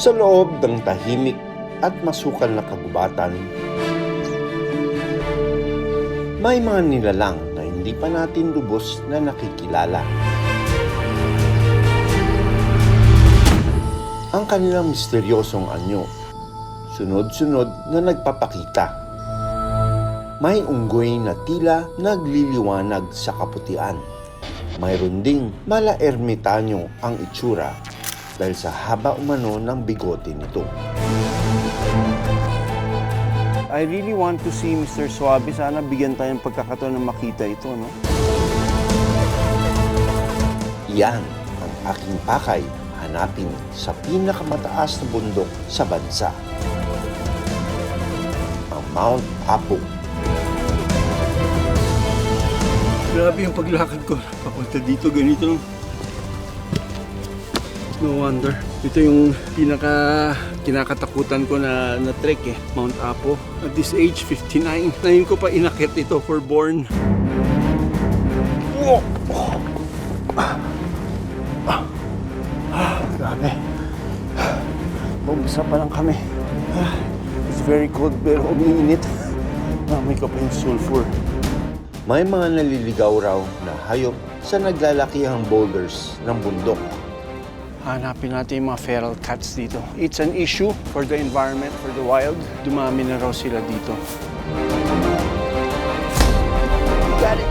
Sa loob ng tahimik at masukal na kagubatan, may mga nilalang na hindi pa natin lubos na nakikilala. Ang kanilang misteryosong anyo, sunod-sunod na nagpapakita. May unggoy na tila nagliliwanag sa kaputian. Mayroon ding mala ermitanyo ang itsura dahil sa haba umano ng bigote nito. I really want to see Mr. Suabe. Sana bigyan tayong pagkakataon na makita ito, no? Iyan ang aking pakay hanapin sa pinakamataas na bundok sa bansa, ang Mount Apo. Grabe yung paglakad ko. Papunta dito, ganito. No wonder. Ito yung kinakatakutan ko na trek eh. Mount Apo. At this age, 59. Ngayon ko pa inakit ito for born. Grabe. Bumisa pa lang kami. It's very cold pero umiinit. May ka pa yung sulfur. May mga naliligaw raw na hayop sa naglalakihang boulders ng bundok. Hanapin natin yung mga feral cats dito. It's an issue for the environment, for the wild. Dumami na raw sila dito. Got it!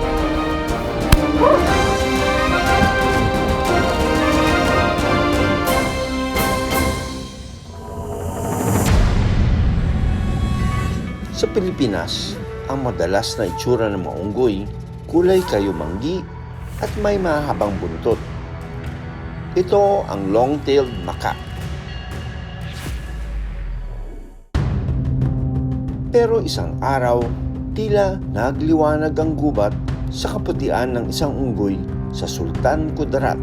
Sa Pilipinas, ang madalas na itsura ng mga unggoy, kulay kayumanggi at may mahabang buntot. Ito ang long-tailed macaque. Pero isang araw, tila nagliwanag ang gubat sa kaputian ng isang unggoy sa Sultan Kudarat.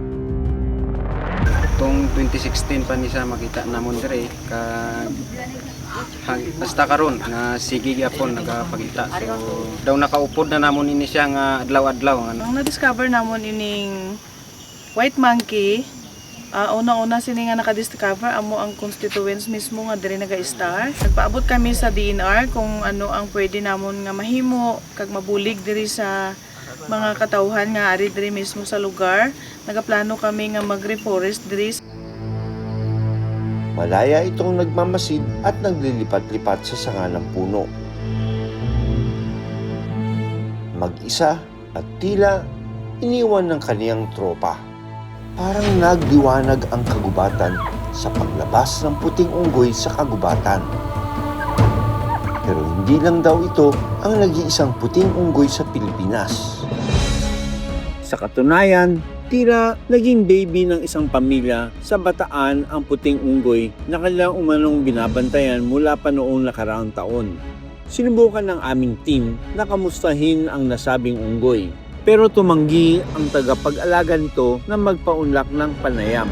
Itong 2016 pa niya makita namon dire basta karon nga sige gyapon nagapakita. So daw nakaupod na namon ini siya nga adlaw-adlaw. Ang na-discover namon ining white monkey, una-una sini nga naka-discover amo ang constituents mismo nga diri naga-star. Nagpaabot kami sa DNR kung ano ang pwede namon nga mahimo kag mabulig diri sa mga katawhan nga ari diri mismo sa lugar. Nagaplano kami nga mag-reforest diri. Malaya itong nagmamasid at naglilipat-lipat sa sanga ng puno. Mag-isa at tila iniwan ng kaniyang tropa. Parang nagliwanag ang kagubatan sa paglabas ng puting unggoy sa kagubatan. Pero hindi lang daw ito ang nag-iisang puting unggoy sa Pilipinas. Sa katunayan, tila naging baby ng isang pamilya sa Bataan ang puting unggoy na kanilang umanong binabantayan mula pa noong nakaraang taon. Sinubukan ng aming team na kamustahin ang nasabing unggoy, pero tumanggi ang tagapag-alaga nito na magpaunlak ng panayam.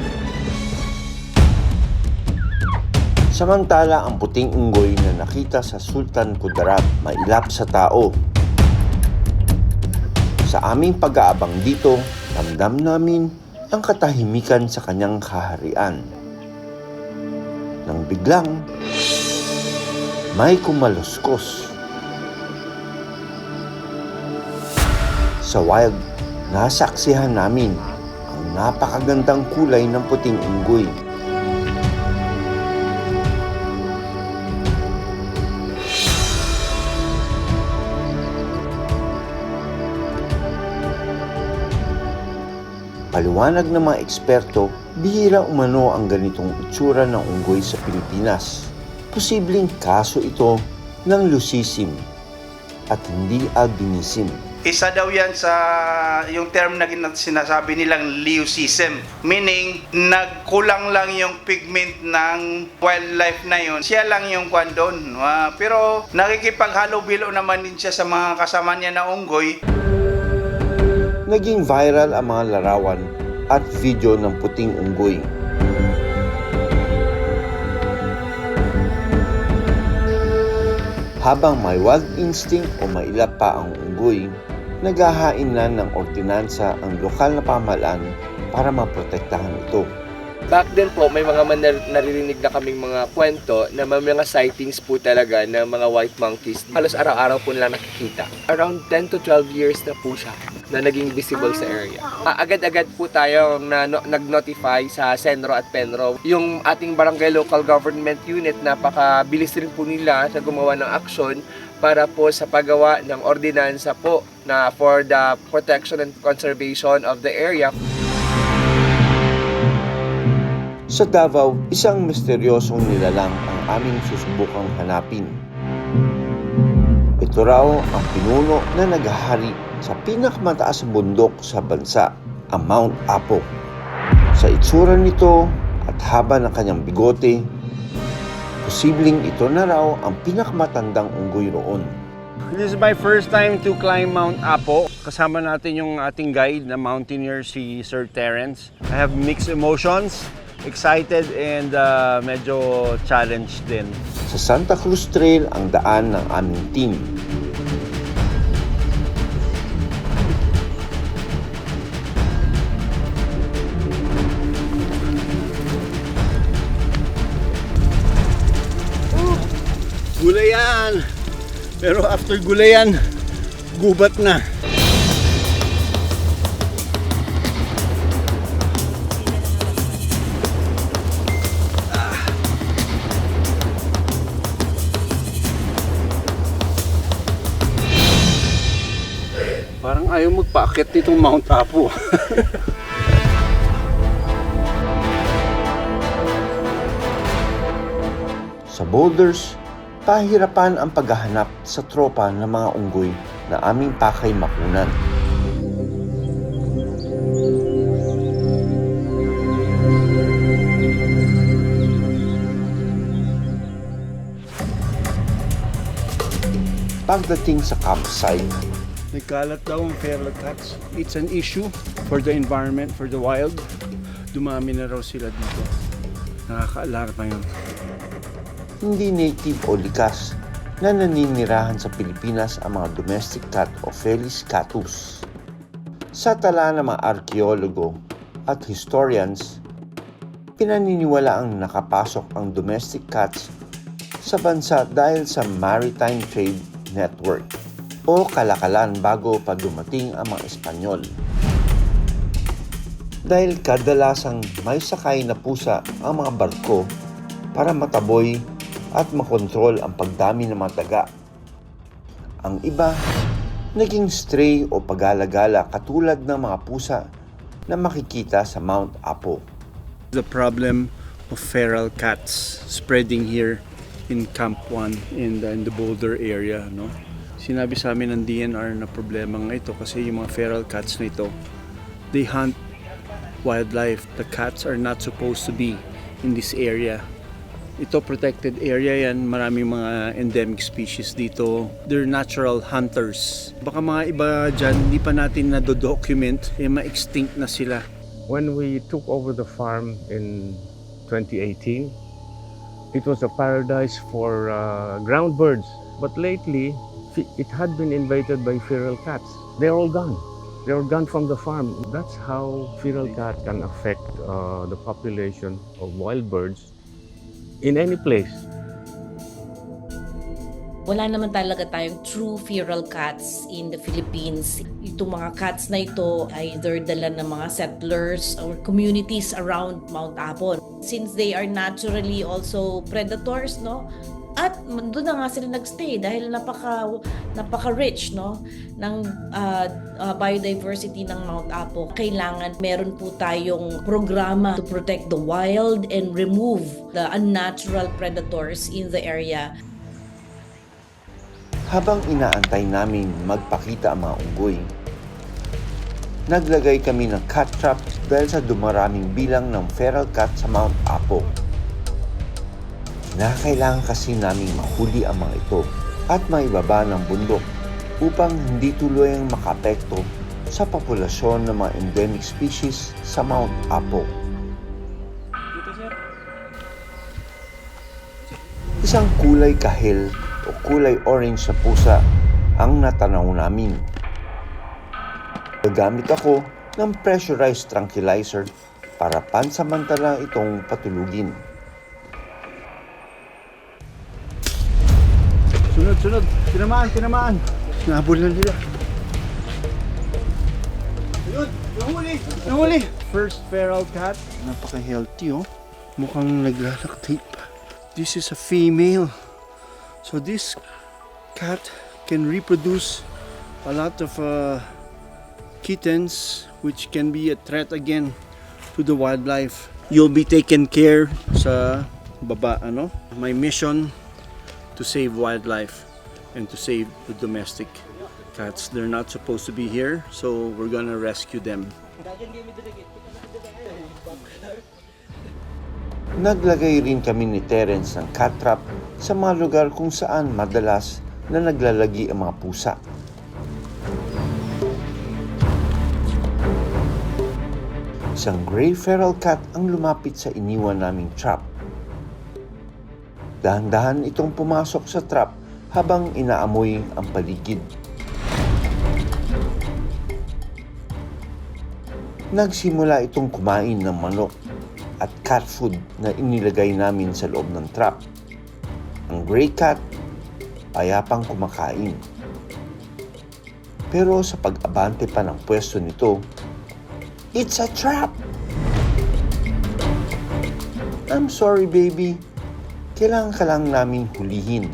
Samantala ang puting unggoy na nakita sa Sultan Kudarat mailap sa tao. Sa aming pag-aabang dito, ramdam namin ang katahimikan sa kanyang kaharian. Nang biglang, may kumaluskos. Sa wild, nasaksihan namin ang napakagandang kulay ng puting unggoy. Paliwanag ng mga eksperto, bihira umano ang ganitong itsura ng unggoy sa Pilipinas. Posibleng kaso ito ng leucism at hindi albinism. Isa daw yan sa yung term na sinasabi nilang leucism. Meaning, nagkulang lang yung pigment ng wildlife na yun. Siya lang yung kwan doon. Pero nakikipaghalubilo naman din siya sa mga kasama niya na unggoy. Naging viral ang mga larawan at video ng puting unggoy. Habang may wild instinct o mailap pa ang unggoy, naghahain na ng ordinansa ang lokal na pamahalaan para maprotektahan ito. Back then po, may mga naririnig na kaming mga kwento na may mga sightings po talaga ng mga white monkeys. Halos araw-araw po nila nakikita. Around 10 to 12 years na po siya na naging visible sa area. Agad-agad po tayo nag-notify sa Senro at Penro. Yung ating barangay local government unit, napakabilis rin po nila sa gumawa ng aksyon para po sa paggawa ng ordinansa po na for the protection and conservation of the area. Sa Davao, isang misteryosong nilalang ang aming susubukang hanapin. Ito raw ang pinuno na naghahari sa pinakamataas na bundok sa bansa, ang Mount Apo. Sa itsura nito at haba ng kanyang bigote, posibleng ito na raw ang pinakamatandang unggoy roon. This is my first time to climb Mount Apo. Kasama natin yung ating guide na mountaineer, si Sir Terence. I have mixed emotions, excited and medyo challenged din. Sa Santa Cruz Trail ang daan ng aming team. Gulayan! Pero after gulayan, gubat na. Parang ayaw magpaakyat nitong Mount Apo. Sa boulders, pahirapan ang paghahanap sa tropa ng mga unggoy na aming pakay makunan. Pagdating sa campsite, Nagkalat daw ang feral cats. It's an issue for the environment, for the wild. Dumami na raw sila dito. Nakaka-alarma yun. hindi native o likas na naninirahan sa Pilipinas ang mga domestic cat o Felis catus. Sa tala ng mga arkeologo at historians, pinaniniwala ang nakapasok ang domestic cats sa bansa dahil sa maritime trade network o kalakalan bago pa dumating ang mga Espanyol. Dahil kadalasang may sakay na pusa ang mga barko para mataboy at makontrol ang pagdami ng mga daga. Ang iba, naging stray o pagala-gala katulad ng mga pusa na makikita sa Mount Apo. The problem of feral cats spreading here in Camp 1 in the Boulder area, no? Sinabi sa amin ng DNR na problema nga ito kasi yung mga feral cats na ito, they hunt wildlife. The cats are not supposed to be in this area. Ito protected area yan, maraming mga endemic species dito. They're natural hunters. Baka mga iba dyan, hindi pa natin na-document, ma-extinct na sila. When we took over the farm in 2018, it was a paradise for ground birds. But lately, it had been invaded by feral cats. They're all gone. They're gone from the farm. That's how feral cat can affect the population of wild birds in any place. Wala naman talaga tayong true feral cats in the Philippines. Itong mga cats na ito ay either dala ng mga settlers or communities around Mount Apo. Since they are naturally also predators, no? At doon na nga sila nagstay dahil napaka-rich, no, ng biodiversity ng Mount Apo. Kailangan meron po tayong programa to protect the wild and remove the unnatural predators in the area. Habang inaantay namin magpakita ang mga unggoy, naglagay kami ng cat trap dahil sa dumaraming bilang ng feral cat sa Mount Apo. Kailangan kasi naming mahuli ang mga ito at maibaba ng bundok upang hindi tuluyang makapekto sa populasyon ng mga endemic species sa Mount Apo. Isang kulay kahel o kulay orange na pusa ang natanaw namin. Gagamit ako ng pressurized tranquilizer para pansamantala itong patulugin. Sunod. Tinamaan. Nabol na nila. Ayun, nahuli. First feral cat. Napaka-healthy, oh. Mukhang naglalactate pa. This is a female. So this cat can reproduce a lot of kittens, which can be a threat again to the wildlife. You'll be taken care sa baba, ano? My mission to save wildlife and to save the domestic cats. They're not supposed to be here, so we're gonna rescue them. Naglagay rin kami ni Terence ng cat trap sa mga lugar kung saan madalas na naglalagi ang mga pusa. Isang gray feral cat ang lumapit sa iniwan naming trap. Dahan-dahan itong pumasok sa trap habang inaamoy ang paligid. Nagsimula itong kumain ng manok at cat food na inilagay namin sa loob ng trap. Ang gray cat, payapang kumakain. Pero sa pag-abante pa ng pwesto nito, it's a trap! I'm sorry, baby. Kailangan ka lang namin hulihin.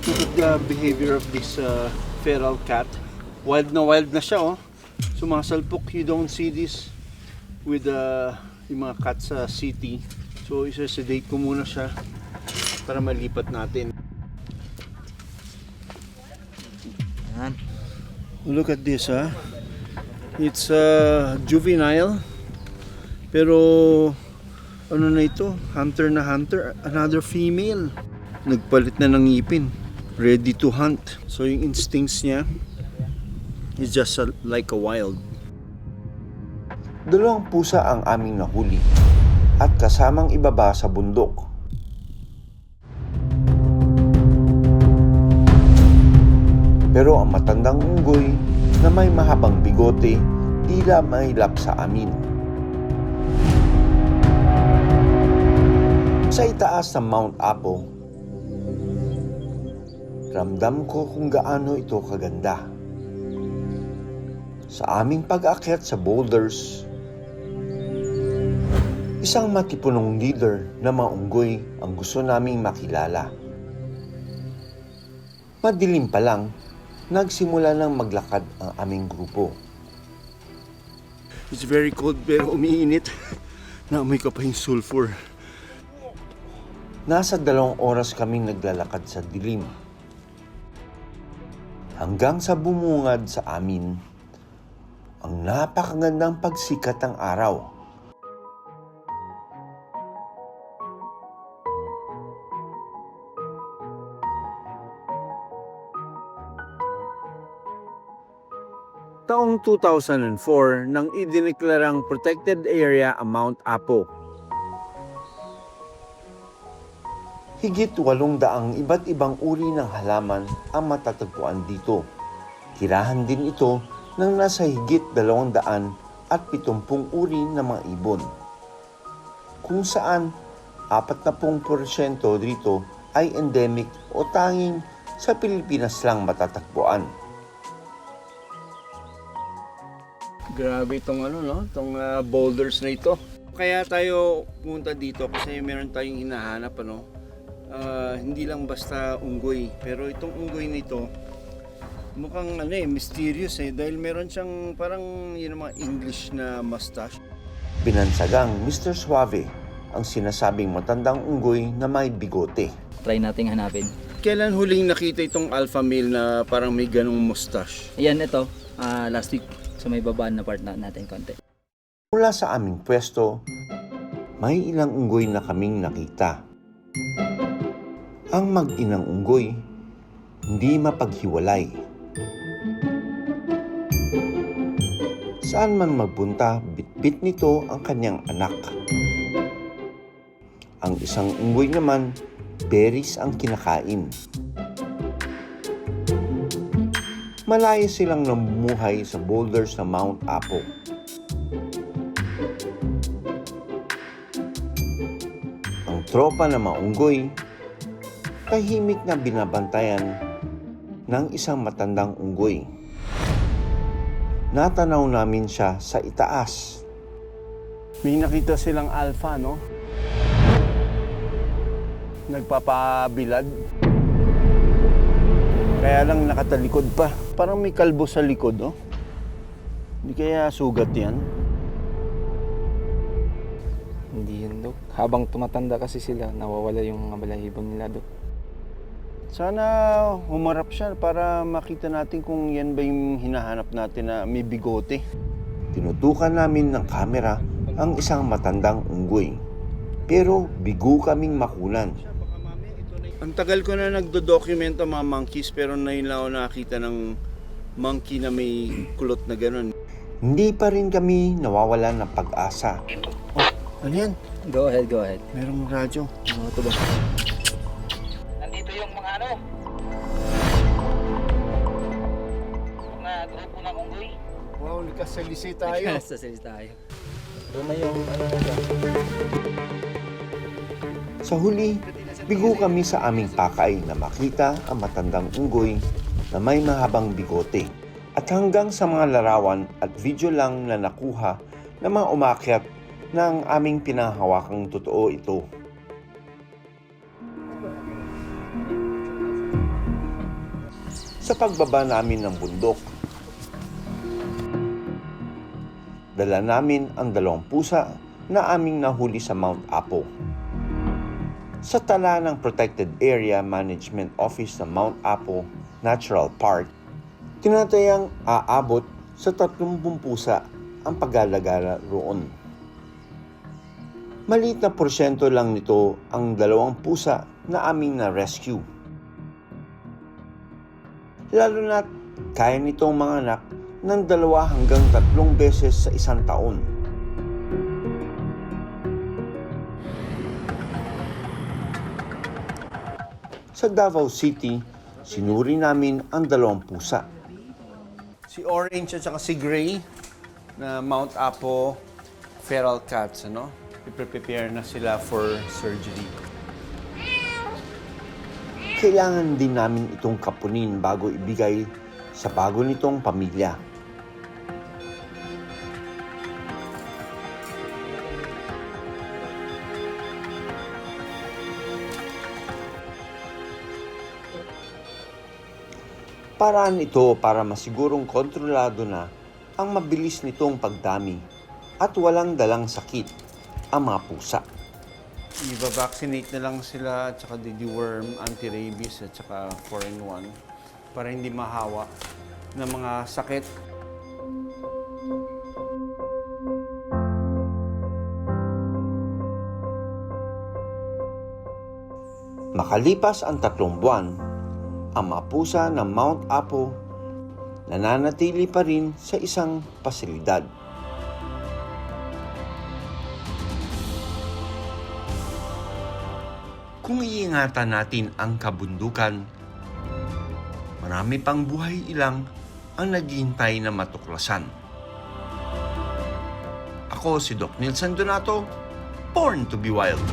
Look at the behavior of this feral cat. Wild na siya, oh. Sumasalpok. You don't see this with yung mga cat sa city. So isa-sedate ko muna siya para malipat natin. Look at this, ha. It's juvenile. Pero ano na ito? Hunter na hunter. Another female. Nagpalit na ng ngipin. Ready to hunt. So yung instincts niya is just like a wild. 2 pusa ang aming nahuli at kasamang ibaba sa bundok. Pero ang matandang unggoy na may mahabang bigote tila mahilap sa amin. Sa itaas ng Mount Apo, ramdam ko kung gaano ito kaganda. Sa aming pag-akyat sa boulders, isang matipunong leader na mga unggoy ang gusto naming makilala. Madilim pa lang, nagsimula nang maglakad ang aming grupo. It's very cold pero umiinit. Naamoy ko pa yung sulfur. Nasa 2 oras kaming naglalakad sa dilim. Hanggang sa bumungad sa amin ang napakagandang pagsikat ng araw. Taong 2004 nang idineklarang protected area ang Mount Apo. Higit 800 iba't ibang uri ng halaman ang matatagpuan dito. Tirahan din ito ng nasa higit 270 uri ng mga ibon. Kung saan 40% dito ay endemic o tanging sa Pilipinas lang matatagpuan. Grabe itong itong boulders na ito. Kaya tayo pumunta dito kasi meron tayong hinahanap, hindi lang basta unggoy, pero itong unggoy nito mukhang mysterious dahil meron siyang parang mga English na mustache. Binansagang Mr. Suave ang sinasabing matandang unggoy na may bigote. Try nating hanapin. Kailan huling nakita itong alpha male na parang may ganong mustache? Ayan, ito. Last week. So may babaan na part natin konti. Mula sa aming pwesto, may ilang unggoy na kaming nakita. Ang mag-inang unggoy, hindi mapaghiwalay. Saan man magpunta, bitbit nito ang kanyang anak. Ang isang unggoy naman, berries ang kinakain. Malaya silang namumuhay sa boulders ng Mount Apo. tropa na maunggoy, tahimik na binabantayan ng isang matandang unggoy. Natanaw namin siya sa itaas. May nakita silang alpha, no? Nagpapabilad. Kaya lang nakatalikod pa. Parang may kalbo sa likod, no? Hindi kaya sugat yan? Hindi yun, Dok. Habang tumatanda kasi sila, nawawala yung mga balahibo nila, Dok. Sana humarap siya para makita natin kung yan ba yung hinahanap natin na may bigote. Tinutukan namin ng kamera ang isang matandang unggoy. Pero bigo kaming makunan. Ang tagal ko na nagdo-document ang mga monkeys pero ngayon lang ako nakita ng monkey na may kulot na gano'n. Hindi pa rin kami nawawalan ng pag-asa. Ano yan? Go ahead, go ahead. Merong radyo. Ano ito ba? Nandito yung mga ano, mga grupo ng unggoy. Wow, nakasalisi tayo. Sa sales tayo. Doon na yung ano na. Sa huli, bigo kami sa aming pakay na makita ang matandang unggoy na may mahabang bigote. At hanggang sa mga larawan at video lang na nakuha na mga umakyat ng aming pinahawakang totoo ito. Sa pagbaba namin ng bundok, dala namin ang 2 pusa na aming nahuli sa Mount Apo. Sa tala ng Protected Area Management Office ng Mount Apo Natural Park, tinatayang aabot sa 30 pusa ang pag-alagala roon. Maliit na porsyento lang nito ang 2 pusa na aming na-rescue. Lalo na't kaya nitong manganak ng 2 hanggang 3 beses sa isang taon. Sa Davao City, sinuri namin ang 2 pusa. Si Orange at saka si Gray na Mount Apo feral cats, ano? I-prepare na sila for surgery. Kailangan din namin itong kapunin bago ibigay sa bago nitong pamilya. Paraan ito para masigurong kontrolado na ang mabilis nitong pagdami at walang dalang sakit ang mga pusa. I-vaccinate na lang sila at saka deworm, anti-rabies at saka 4-in-1 para hindi mahawa ng mga sakit. Makalipas ang 3 buwan, ang mga pusa ng Mount Apo nananatili pa rin sa isang pasilidad. Kung iingatan natin ang kabundukan, marami pang buhay ilang ang naghihintay na matuklasan. Ako si Doc Nilson Donato, Born to be Wild.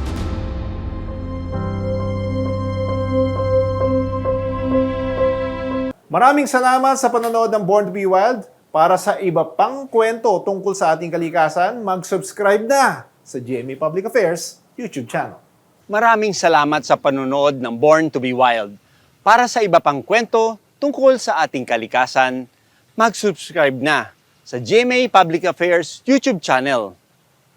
Maraming salamat sa panonood ng Born to be Wild. Para sa iba pang kwento tungkol sa ating kalikasan, mag-subscribe na sa GMA Public Affairs YouTube channel. Maraming salamat sa panonood ng Born to be Wild. Para sa iba pang kwento tungkol sa ating kalikasan, mag-subscribe na sa GMA Public Affairs YouTube channel.